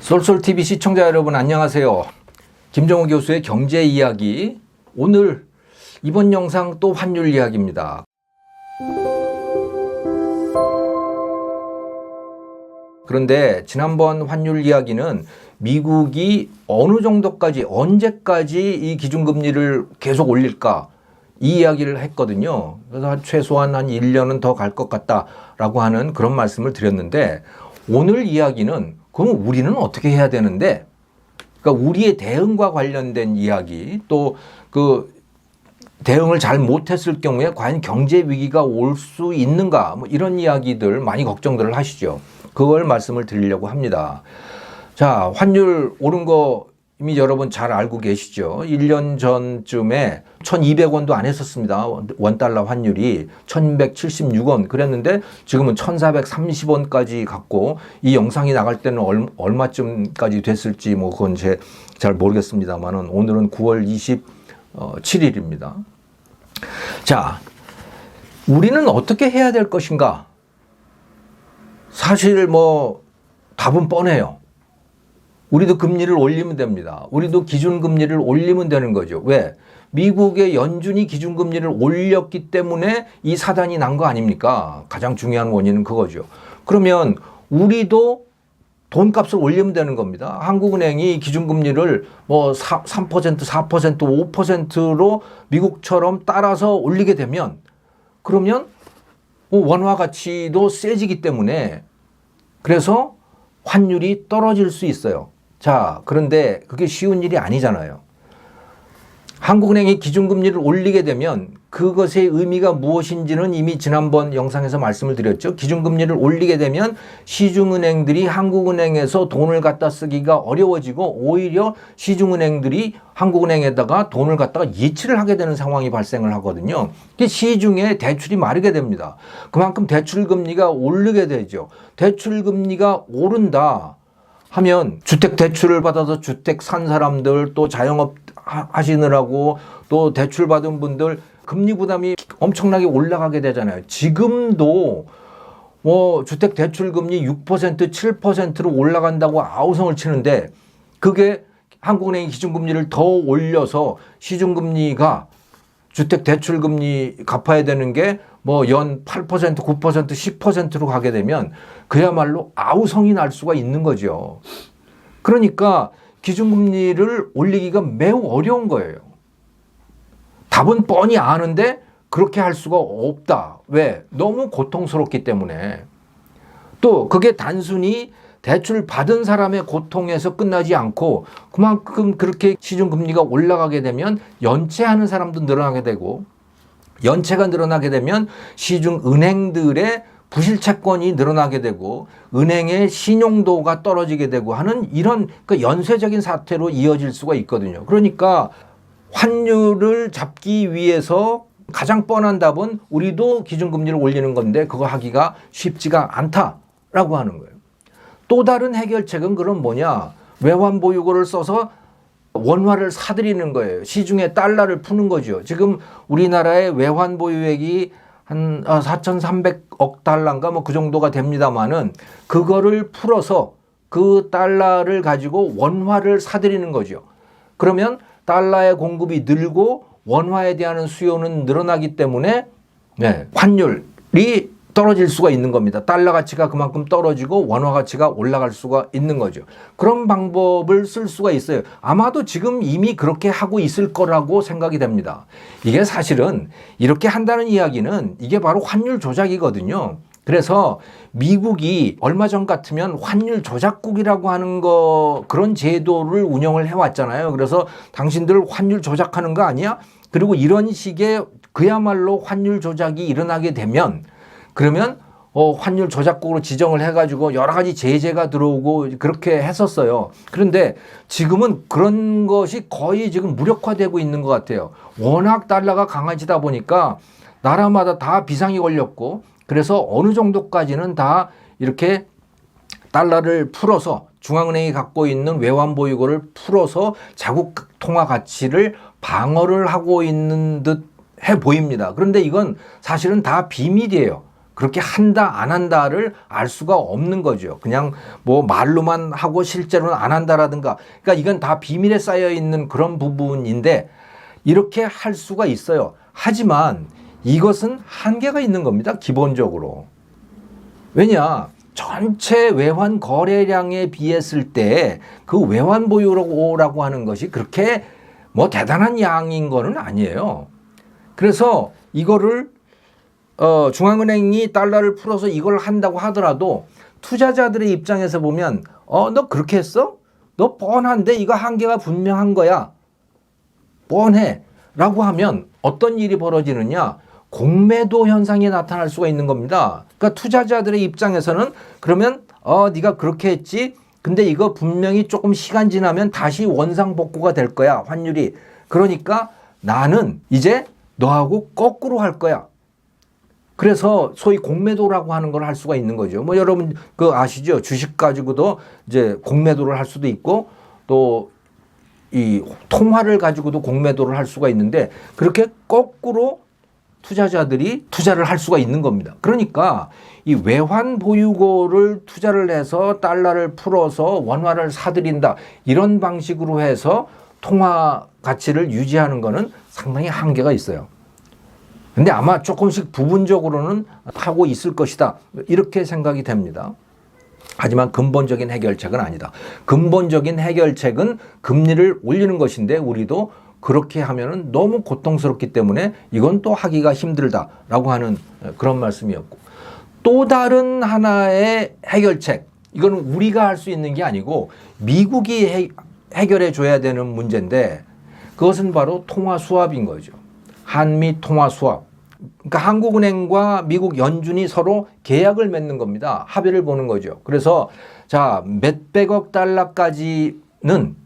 쏠쏠TV 시청자 여러분 안녕하세요. 김정우 교수의 경제 이야기. 오늘 이번 영상 또 환율 이야기입니다. 그런데 지난번 환율 이야기는 미국이 어느 정도까지 언제까지 이 기준금리를 계속 올릴까 이 이야기를 했거든요. 그래서 최소한 한 1년은 더 갈 것 같다라고 하는 그런 말씀을 드렸는데 오늘 이야기는 그럼 우리는 어떻게 해야 되는데, 그러니까 우리의 대응과 관련된 이야기, 또 그 대응을 잘 못했을 경우에 과연 경제 위기가 올 수 있는가, 뭐 이런 이야기들 많이 걱정들을 하시죠. 그걸 말씀을 드리려고 합니다. 자, 환율 오른 거 이미 여러분 잘 알고 계시죠. 1년 전쯤에 1,200원도 안 했었습니다. 원달러 환율이 1,276원 그랬는데 지금은 1,430원까지 갔고, 이 영상이 나갈 때는 얼마쯤까지 됐을지 뭐 그건 잘 모르겠습니다만은 오늘은 9월 27일입니다. 자, 우리는 어떻게 해야 될 것인가? 사실 뭐 답은 뻔해요. 우리도 금리를 올리면 됩니다. 우리도 기준금리를 올리면 되는 거죠. 왜? 미국의 연준이 기준금리를 올렸기 때문에 이 사단이 난 거 아닙니까? 가장 중요한 원인은 그거죠. 그러면 우리도 돈값을 올리면 되는 겁니다. 한국은행이 기준금리를 뭐 3%, 4%, 5%로 미국처럼 따라서 올리게 되면, 그러면 원화 가치도 세지기 때문에 그래서 환율이 떨어질 수 있어요. 자, 그런데 그게 쉬운 일이 아니잖아요. 한국은행이 기준금리를 올리게 되면 그것의 의미가 무엇인지는 이미 지난번 영상에서 말씀을 드렸죠. 기준금리를 올리게 되면 시중은행들이 한국은행에서 돈을 갖다 쓰기가 어려워지고 오히려 시중은행들이 한국은행에다가 돈을 갖다가 예치를 하게 되는 상황이 발생을 하거든요. 시중에 대출이 마르게 됩니다. 그만큼 대출금리가 오르게 되죠. 대출금리가 오른다 하면 주택 대출을 받아서 주택 산 사람들, 또 자영업 하시느라고 또 대출 받은 분들 금리 부담이 엄청나게 올라가게 되잖아요. 지금도 뭐 주택 대출 금리 6%, 7%로 올라간다고 아우성을 치는데, 그게 한국은행이 기준금리를 더 올려서 시중금리가 주택 대출 금리 갚아야 되는 게 뭐 연 8%, 9%, 10%로 가게 되면 그야말로 아우성이 날 수가 있는 거죠. 그러니까 기준금리를 올리기가 매우 어려운 거예요. 답은 뻔히 아는데 그렇게 할 수가 없다. 왜? 너무 고통스럽기 때문에. 또 그게 단순히 대출 받은 사람의 고통에서 끝나지 않고, 그만큼 그렇게 시중금리가 올라가게 되면 연체하는 사람도 늘어나게 되고, 연체가 늘어나게 되면 시중은행들의 부실채권이 늘어나게 되고 은행의 신용도가 떨어지게 되고 하는 이런 그 연쇄적인 사태로 이어질 수가 있거든요. 그러니까 환율을 잡기 위해서 가장 뻔한 답은 우리도 기준금리를 올리는 건데 그거 하기가 쉽지가 않다라고 하는 거예요. 또 다른 해결책은 그럼 뭐냐? 외환보유고를 써서 원화를 사들이는 거예요. 시중에 달러를 푸는 거죠. 지금 우리나라의 외환보유액이 한 4,300억 달러인가 뭐 그 정도가 됩니다만은 그거를 풀어서 그 달러를 가지고 원화를 사들이는 거죠. 그러면 달러의 공급이 늘고 원화에 대한 수요는 늘어나기 때문에 환율이 떨어질 수가 있는 겁니다. 달러 가치가 그만큼 떨어지고 원화 가치가 올라갈 수가 있는 거죠. 그런 방법을 쓸 수가 있어요. 아마도 지금 이미 그렇게 하고 있을 거라고 생각이 됩니다. 이게 사실은 이렇게 한다는 이야기는 이게 바로 환율 조작이거든요. 그래서 미국이 얼마 전 같으면 환율 조작국이라고 하는 그런 제도를 운영을 해왔잖아요. 그래서 당신들 환율 조작하는 거 아니야? 그리고 이런 식의 그야말로 환율 조작이 일어나게 되면 그러면 환율 조작국으로 지정을 해가지고 여러 가지 제재가 들어오고 그렇게 했었어요. 그런데 지금은 그런 것이 거의 지금 무력화되고 있는 것 같아요. 워낙 달러가 강해지다 보니까 나라마다 다 비상이 걸렸고, 그래서 어느 정도까지는 다 이렇게 달러를 풀어서 중앙은행이 갖고 있는 외환보유고를 풀어서 자국 통화 가치를 방어를 하고 있는 듯 해 보입니다. 그런데 이건 사실은 다 비밀이에요. 그렇게 한다 안 한다를 알 수가 없는 거죠. 그냥 뭐 말로만 하고 실제로는 안 한다라든가. 그러니까 이건 다 비밀에 쌓여 있는 그런 부분인데 이렇게 할 수가 있어요. 하지만 이것은 한계가 있는 겁니다. 기본적으로. 왜냐? 전체 외환 거래량에 비했을 때 그 외환 보유고라고 하는 것이 그렇게 뭐 대단한 양인 거는 아니에요. 그래서 이거를 중앙은행이 달러를 풀어서 이걸 한다고 하더라도 투자자들의 입장에서 보면 너 그렇게 했어? 너 뻔한데 이거 한계가 분명한 거야. 뻔해. 라고 하면 어떤 일이 벌어지느냐? 공매도 현상이 나타날 수가 있는 겁니다. 그러니까 투자자들의 입장에서는 그러면 네가 그렇게 했지? 근데 이거 분명히 조금 시간 지나면 다시 원상복구가 될 거야. 환율이. 그러니까 나는 이제 너하고 거꾸로 할 거야. 그래서 소위 공매도라고 하는 걸 할 수가 있는 거죠. 뭐 여러분 그 아시죠? 주식 가지고도 이제 공매도를 할 수도 있고 또 이 통화를 가지고도 공매도를 할 수가 있는데 그렇게 거꾸로 투자자들이 투자를 할 수가 있는 겁니다. 그러니까 이 외환 보유고를 투자를 해서 달러를 풀어서 원화를 사들인다. 이런 방식으로 해서 통화 가치를 유지하는 거는 상당히 한계가 있어요. 근데 아마 조금씩 부분적으로는 하고 있을 것이다. 이렇게 생각이 됩니다. 하지만 근본적인 해결책은 아니다. 근본적인 해결책은 금리를 올리는 것인데 우리도 그렇게 하면은 너무 고통스럽기 때문에 이건 또 하기가 힘들다라고 하는 그런 말씀이었고 또 다른 하나의 해결책 이거는 우리가 할 수 있는 게 아니고 미국이 해결해 줘야 되는 문제인데 그것은 바로 통화 수합인 거죠. 한미 통화 수합. 그러니까 한국은행과 미국 연준이 서로 계약을 맺는 겁니다. 합의를 보는 거죠. 그래서 자, 몇백억 달러까지는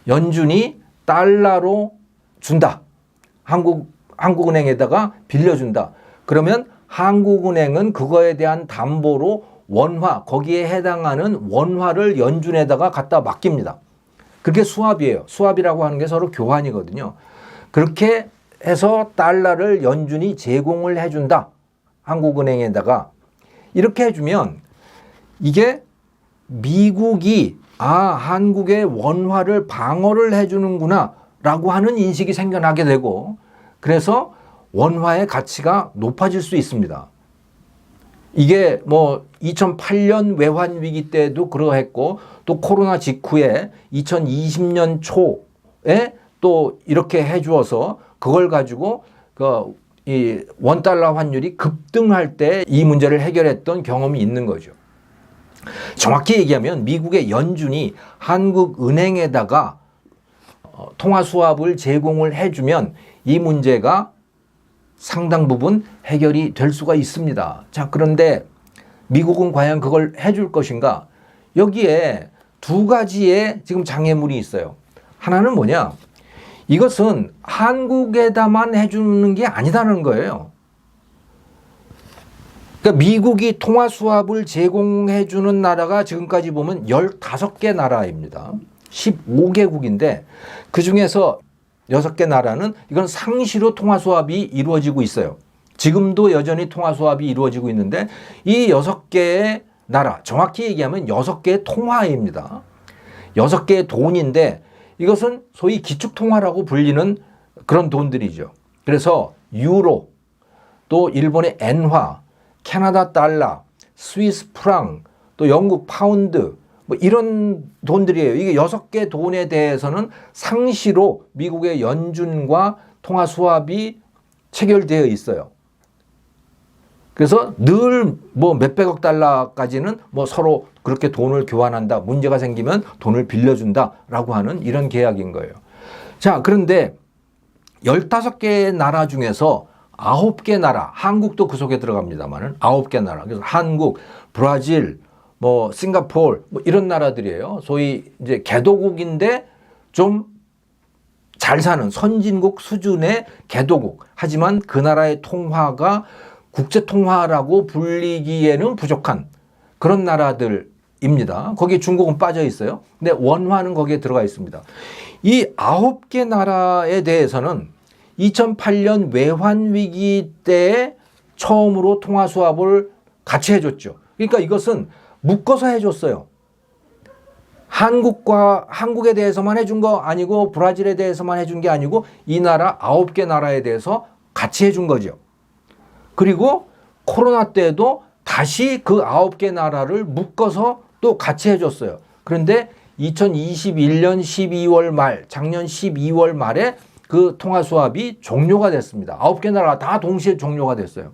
연준이 달러로 준다. 한국은행에다가 빌려준다. 그러면 한국은행은 그거에 대한 담보로 원화, 거기에 해당하는 원화를 연준에다가 갖다 맡깁니다. 그게 수합이에요. 수합이라고 하는 게 서로 교환이거든요. 그렇게 해서 달러를 연준이 제공을 해준다. 한국은행에다가. 이렇게 해주면 이게 미국이 한국의 원화를 방어를 해주는구나 라고 하는 인식이 생겨나게 되고 그래서 원화의 가치가 높아질 수 있습니다. 이게 뭐 2008년 외환 위기 때도 그러했고 또 코로나 직후에 2020년 초에 또 이렇게 해주어서 그걸 가지고 이 원달러 환율이 급등할 때 이 문제를 해결했던 경험이 있는 거죠. 정확히 얘기하면 미국의 연준이 한국은행에다가 통화 수합을 제공을 해주면 이 문제가 상당 부분 해결이 될 수가 있습니다. 자, 그런데 미국은 과연 그걸 해줄 것인가? 여기에 두 가지의 지금 장애물이 있어요. 하나는 뭐냐? 이것은 한국에다만 해주는 게 아니다는 거예요. 그러니까 미국이 통화 수합을 제공해주는 나라가 지금까지 보면 15개 나라입니다. 15개국인데 그중에서 6개 나라는 이건 상시로 통화 수합이 이루어지고 있어요. 지금도 여전히 통화 수합이 이루어지고 있는데 이 6개의 나라, 정확히 얘기하면 6개의 통화입니다. 6개의 돈인데 이것은 소위 기축통화라고 불리는 그런 돈들이죠. 그래서 유로, 또 일본의 엔화, 캐나다 달러, 스위스 프랑, 또 영국 파운드 뭐 이런 돈들이에요. 이게 6개 돈에 대해서는 상시로 미국의 연준과 통화 수합이 체결되어 있어요. 그래서 늘 뭐 몇백억 달러까지는 뭐 서로 그렇게 돈을 교환한다. 문제가 생기면 돈을 빌려준다라고 하는 이런 계약인 거예요. 자, 그런데 15개 나라 중에서 9개 나라, 한국도 그 속에 들어갑니다만은 9개 나라. 그래서 한국, 브라질, 뭐 싱가포르 뭐 이런 나라들이에요. 소위 이제 개도국인데 좀 잘 사는 선진국 수준의 개도국. 하지만 그 나라의 통화가 국제 통화라고 불리기에는 부족한 그런 나라들입니다. 거기에 중국은 빠져 있어요. 근데 원화는 거기에 들어가 있습니다. 이 9개 나라에 대해서는 2008년 외환 위기 때 처음으로 통화 수합을 같이 해줬죠. 그러니까 이것은 묶어서 해줬어요. 한국에 대해서만 해준 거 아니고 브라질에 대해서만 해준 게 아니고 이 나라 9개 나라에 대해서 같이 해준 거죠. 그리고 코로나 때도 다시 그 9개 나라를 묶어서 또 같이 해줬어요. 그런데 2021년 12월 말, 작년 12월 말에 그 통화 수합이 종료가 됐습니다. 9개 나라가 다 동시에 종료가 됐어요.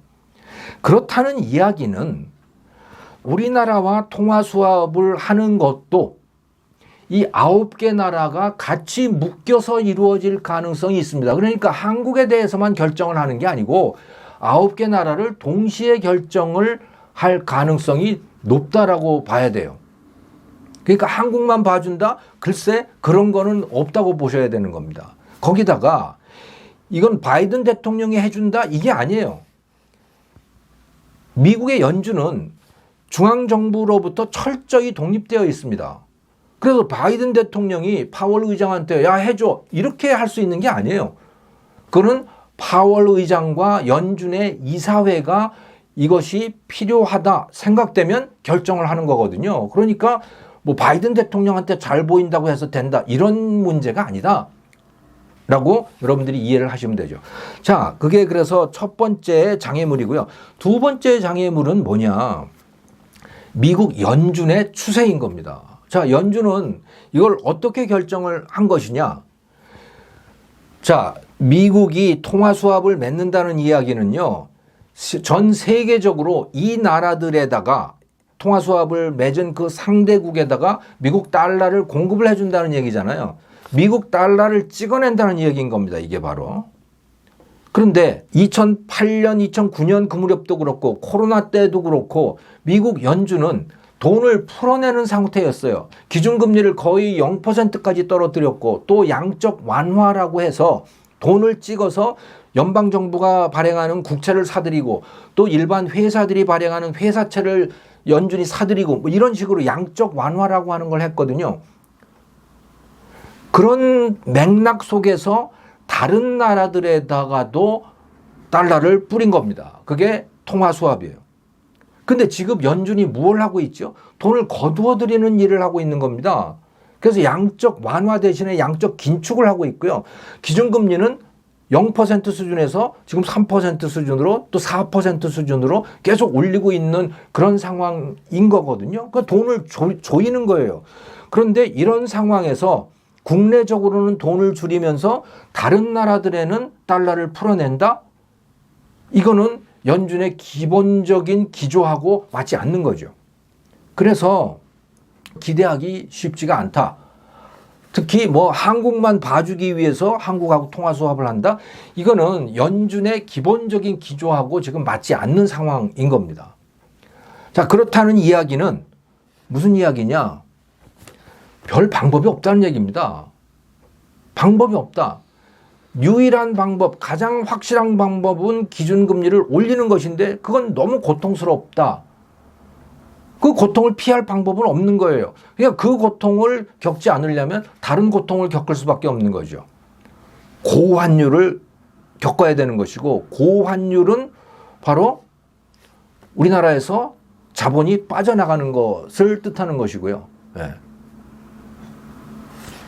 그렇다는 이야기는 우리나라와 통화 수합을 하는 것도 이 9개 나라가 같이 묶여서 이루어질 가능성이 있습니다. 그러니까 한국에 대해서만 결정을 하는 게 아니고 9개 나라를 동시에 결정을 할 가능성이 높다라고 봐야 돼요. 그러니까 한국만 봐준다? 글쎄 그런 거는 없다고 보셔야 되는 겁니다. 거기다가 이건 바이든 대통령이 해준다? 이게 아니에요. 미국의 연준은 중앙정부로부터 철저히 독립되어 있습니다. 그래서 바이든 대통령이 파월 의장한테 야 해줘 이렇게 할 수 있는 게 아니에요. 그는 파월 의장과 연준의 이사회가 이것이 필요하다 생각되면 결정을 하는 거거든요. 그러니까 뭐 바이든 대통령한테 잘 보인다고 해서 된다 이런 문제가 아니다 라고 여러분들이 이해를 하시면 되죠. 자, 그게 그래서 첫 번째 장애물이고요. 두 번째 장애물은 뭐냐? 미국 연준의 추세인 겁니다. 자, 연준은 이걸 어떻게 결정을 한 것이냐? 자, 미국이 통화 수합을 맺는다는 이야기는요, 전 세계적으로 이 나라들에다가 통화 수합을 맺은 그 상대국에다가 미국 달러를 공급을 해준다는 얘기잖아요. 미국 달러를 찍어낸다는 얘기인 겁니다. 이게 바로. 그런데 2008년, 2009년 그 무렵도 그렇고 코로나 때도 그렇고 미국 연준은 돈을 풀어내는 상태였어요. 기준금리를 거의 0%까지 떨어뜨렸고 또 양적 완화라고 해서 돈을 찍어서 연방정부가 발행하는 국채를 사들이고 또 일반 회사들이 발행하는 회사채를 연준이 사들이고 뭐 이런 식으로 양적 완화라고 하는 걸 했거든요. 그런 맥락 속에서 다른 나라들에다가도 달러를 뿌린 겁니다. 그게 통화 수합이에요. 근데 지금 연준이 뭘 하고 있죠? 돈을 거두어들이는 일을 하고 있는 겁니다. 그래서 양적 완화 대신에 양적 긴축을 하고 있고요. 기준금리는 0% 수준에서 지금 3% 수준으로 또 4% 수준으로 계속 올리고 있는 그런 상황인 거거든요. 그러니까 돈을 조이는 거예요. 그런데 이런 상황에서 국내적으로는 돈을 줄이면서 다른 나라들에는 달러를 풀어낸다? 이거는 연준의 기본적인 기조하고 맞지 않는 거죠. 그래서 기대하기 쉽지가 않다. 특히 뭐 한국만 봐주기 위해서 한국하고 통화 수합을 한다? 이거는 연준의 기본적인 기조하고 지금 맞지 않는 상황인 겁니다. 자, 그렇다는 이야기는 무슨 이야기냐? 별 방법이 없다는 얘기입니다. 방법이 없다. 유일한 방법, 가장 확실한 방법은 기준금리를 올리는 것인데 그건 너무 고통스럽다. 그 고통을 피할 방법은 없는 거예요. 그러니까 그 고통을 겪지 않으려면 다른 고통을 겪을 수밖에 없는 거죠. 고환율을 겪어야 되는 것이고 고환율은 바로 우리나라에서 자본이 빠져나가는 것을 뜻하는 것이고요. 네.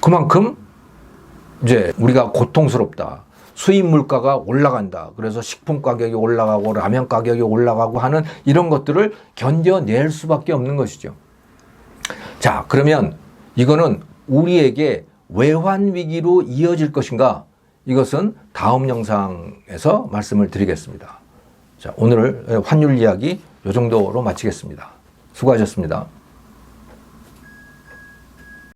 그만큼 이제 우리가 고통스럽다. 수입 물가가 올라간다. 그래서 식품 가격이 올라가고 라면 가격이 올라가고 하는 이런 것들을 견뎌낼 수밖에 없는 것이죠. 자, 그러면 이거는 우리에게 외환 위기로 이어질 것인가? 이것은 다음 영상에서 말씀을 드리겠습니다. 자, 오늘 환율 이야기 이 정도로 마치겠습니다. 수고하셨습니다.